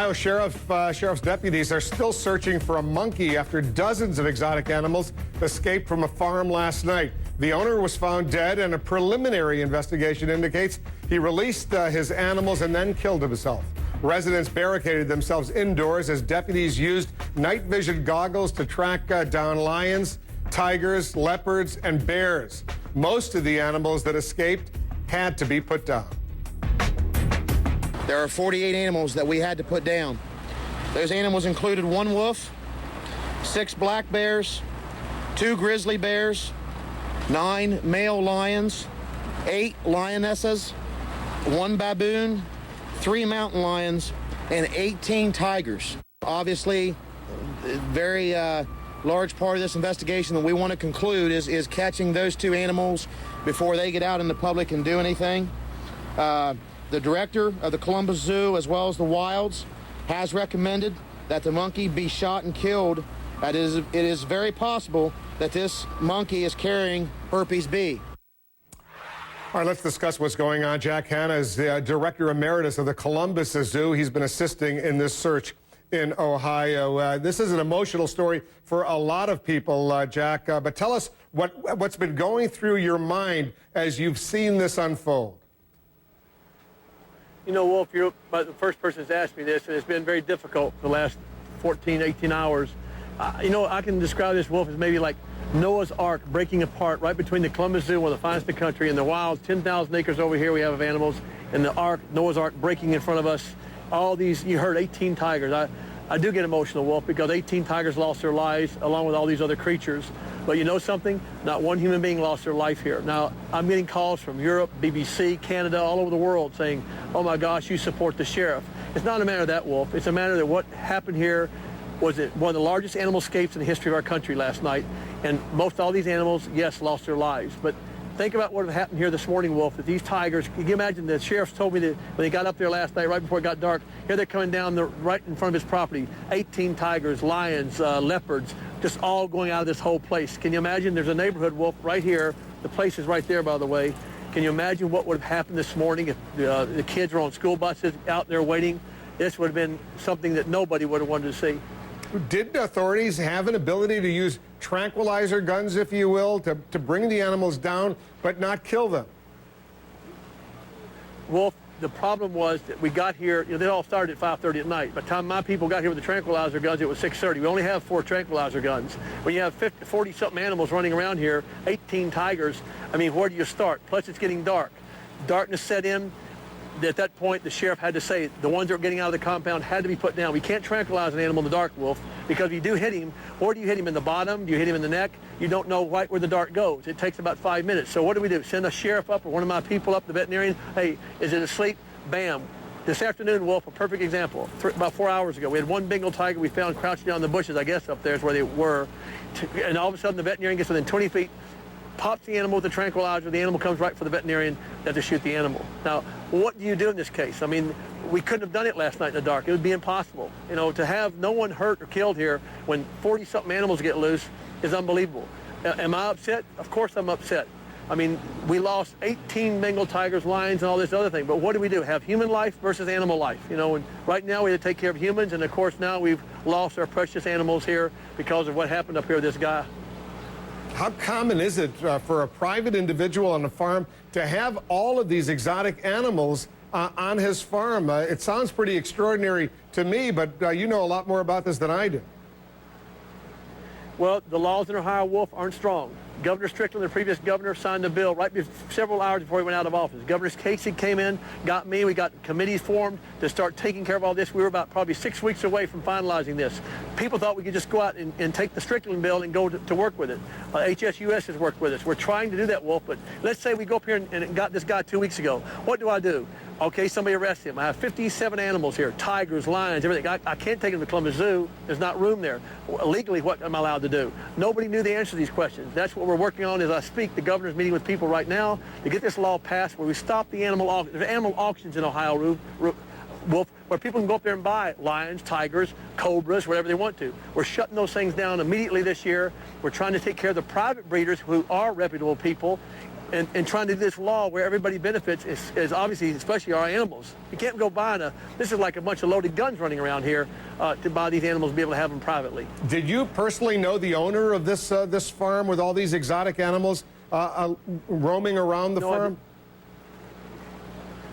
Ohio Sheriff's deputies are still searching for a monkey after dozens of exotic animals escaped from a farm last night. The owner was found dead, and a preliminary investigation indicates he released his animals and then killed himself. Residents barricaded themselves indoors as deputies used night vision goggles to track down lions, tigers, leopards, and bears. Most of the animals that escaped had to be put down. There are 48 animals that we had to put down. Those animals included 1 wolf, 6 black bears, 2 grizzly bears, 9 male lions, 8 lionesses, 1 baboon, 3 mountain lions, and 18 tigers. Obviously, a very large part of this investigation that we want to conclude is catching those 2 animals before they get out in the public and do anything. The director of the Columbus Zoo, as well as the Wilds, has recommended that the monkey be shot and killed. It is very possible that this monkey is carrying herpes B. All right, let's discuss what's going on. Jack Hanna is the director emeritus of the Columbus Zoo. He's been assisting in this search in Ohio. This is an emotional story for a lot of people, Jack. But tell us what's been going through your mind as you've seen this unfold. You know, Wolf, you're the first person that's asked me this, and it's been very difficult for the last 14, 18 hours. You know, I can describe this, Wolf, as maybe like Noah's Ark breaking apart right between the Columbus Zoo, one of the finest in the country, and the wilds. 10,000 acres over here we have of animals, and the Ark, Noah's Ark, breaking in front of us. All these, you heard 18 tigers. I do get emotional, Wolf, because 18 tigers lost their lives along with all these other creatures. But you know something? Not one human being lost their life here. Now, I'm getting calls from Europe, BBC, Canada, all over the world saying, oh my gosh, you support the sheriff. It's not a matter of that, Wolf. It's a matter that what happened here was one of the largest animal escapes in the history of our country last night. And most all these animals, yes, lost their lives. But think about what happened here this morning, Wolf, that these tigers, can you imagine the sheriff's told me that when they got up there last night, right before it got dark, here they're coming down right in front of his property, 18 tigers, lions, leopards, just all going out of this whole place. Can you imagine? There's a neighborhood, Wolf, right here. The place is right there, by the way. Can you imagine what would have happened this morning if the kids were on school buses out there waiting? This would have been something that nobody would have wanted to see. Did authorities have an ability to use tranquilizer guns, if you will, to bring the animals down but not kill them? Wolf, the problem was that we got here, you know, they all started at 5:30 at night. By the time my people got here with the tranquilizer guns, it was 6:30. We only have 4 tranquilizer guns. When you have 40-something animals running around here, 18 tigers, I mean, where do you start? Plus, it's getting dark. Darkness set in. At that point, the sheriff had to say the ones that were getting out of the compound had to be put down. We can't tranquilize an animal in the dark, Wolf, because if you do hit him, or do you hit him in the bottom, do you hit him in the neck, you don't know right where the dart goes. It takes about 5 minutes. So what do? Send a sheriff up or one of my people up, the veterinarian? Hey, is it asleep? Bam. This afternoon, Wolf, a perfect example. About 4 hours ago, we had one Bengal tiger we found crouched down in the bushes, I guess up there is where they were. And all of a sudden, the veterinarian gets within 20 feet, pops the animal with the tranquilizer, the animal comes right for the veterinarian, they have to shoot the animal. Now, what do you do in this case? I mean, we couldn't have done it last night in the dark. It would be impossible. You know, to have no one hurt or killed here when 40-something animals get loose is unbelievable. Am I upset? Of course I'm upset. I mean, we lost 18 Bengal tigers, lions, and all this other thing. But what do? Have human life versus animal life. You know, and right now we have to take care of humans, and of course now we've lost our precious animals here because of what happened up here with this guy. How common is it for a private individual on a farm to have all of these exotic animals on his farm? It sounds pretty extraordinary to me, but you know a lot more about this than I do. Well, the laws in Ohio, Wolf, aren't strong. Governor Strickland, the previous governor, signed a bill right several hours before he went out of office. Governor Casey came in, got me. We got committees formed to start taking care of all this. We were about probably 6 weeks away from finalizing this. People thought we could just go out and take the Strickland bill and go to work with it. HSUS has worked with us. We're trying to do that, Wolf, but let's say we go up here and got this guy 2 weeks ago. What do? Okay, somebody arrests him. I have 57 animals here, tigers, lions, everything. I can't take him to the Columbus Zoo. There's not room there. Legally, what am I allowed to do? Nobody knew the answer to these questions. That's what we're working on as I speak. The governor's meeting with people right now to get this law passed where we stop the animal auctions. There's animal auctions in Ohio, Wolf, where people can go up there and buy lions, tigers, cobras, whatever they want to. We're shutting those things down immediately this year. We're trying to take care of the private breeders who are reputable people and trying to do this law where everybody benefits is obviously, especially our animals. You can't go buying this is like a bunch of loaded guns running around here to buy these animals and be able to have them privately. Did you personally know the owner of this this farm with all these exotic animals roaming around the farm?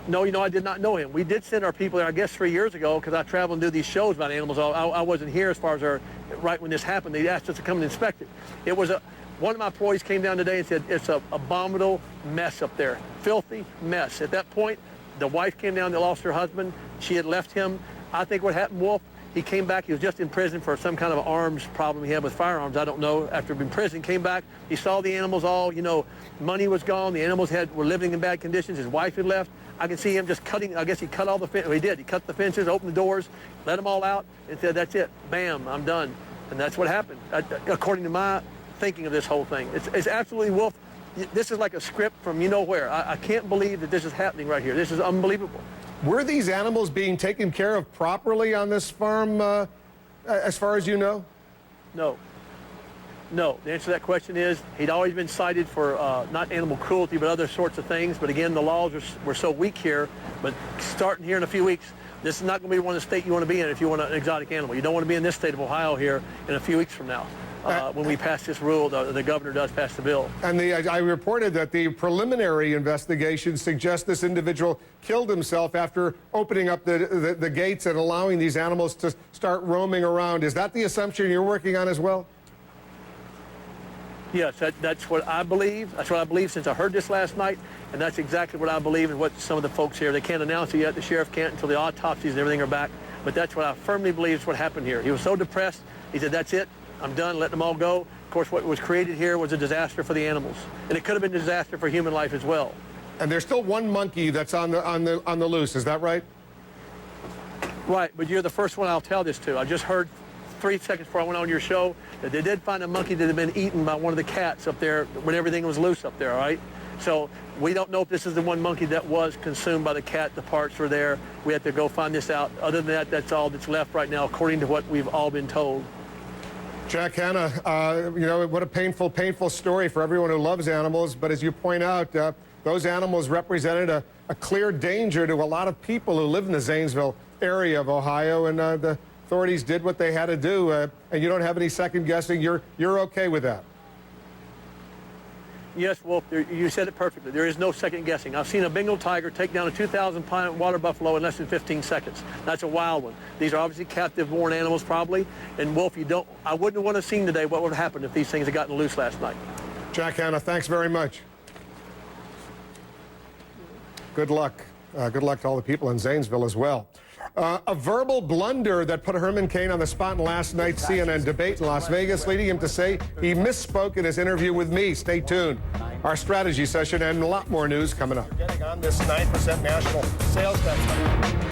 No, I did not know him. We did send our people there, I guess, 3 years ago, because I traveled and do these shows about animals. I wasn't here as far as right when this happened. They asked us to come and inspect it. It was one of my employees came down today and said, it's an abominable mess up there, filthy mess. At that point, the wife came down that lost her husband. She had left him. I think what happened, Wolf, he came back. He was just in prison for some kind of arms problem he had with firearms. I don't know. After being in prison, came back. He saw the animals all, money was gone. The animals were living in bad conditions. His wife had left. I can see him just cutting. I guess he cut all the fences. He did. He cut the fences, opened the doors, let them all out, and said, that's it. Bam, I'm done. And that's what happened, according to my thinking of this whole thing. It's absolutely, Wolf, this is like a script from where. I can't believe that this is happening right here. This is unbelievable. Were these animals being taken care of properly on this farm, as far as you know? No. No. The answer to that question is he'd always been cited for not animal cruelty, but other sorts of things. But again, the laws were so weak here. But starting here in a few weeks, this is not going to be one of the states you want to be in if you want an exotic animal. You don't want to be in this state of Ohio here in a few weeks from now. When we pass this rule, the governor does pass the bill. And I reported that the preliminary investigation suggests this individual killed himself after opening up the gates and allowing these animals to start roaming around. Is that the assumption you're working on as well? Yes, that's what I believe. That's what I believe since I heard this last night, and that's exactly what I believe and what some of the folks here, they can't announce it yet. The sheriff can't until the autopsies and everything are back. But that's what I firmly believe is what happened here. He was so depressed, he said, that's it. I'm done, let them all go. Of course, what was created here was a disaster for the animals, and it could have been a disaster for human life as well. And there's still one monkey that's on the loose. Is that right? Right, but you're the first one I'll tell this to. I just heard 3 seconds before I went on your show that they did find a monkey that had been eaten by one of the cats up there when everything was loose up there. All right. So we don't know if this is the one monkey that was consumed by the cat. The parts were there. We have to go find this out. Other than that, that's all that's left right now, according to what we've all been told. Jack Hanna, what a painful story for everyone who loves animals. But as you point out, those animals represented a clear danger to a lot of people who live in the Zanesville area of Ohio, and the authorities did what they had to do, and you don't have any second guessing. You're okay with that? Yes, Wolf, you said it perfectly. There is no second guessing. I've seen a Bengal tiger take down a 2,000-pound water buffalo in less than 15 seconds. That's a wild one. These are obviously captive-born animals, probably. And Wolf, I wouldn't want to see today what would have happened if these things had gotten loose last night. Jack Hanna, thanks very much. Good luck. Good luck to all the people in Zanesville as well. A verbal blunder that put Herman Cain on the spot in last night's CNN debate in Las Vegas, leading him to say he misspoke in his interview with me. Stay tuned. Our strategy session and a lot more news coming up. Getting on this 9% national sales tax.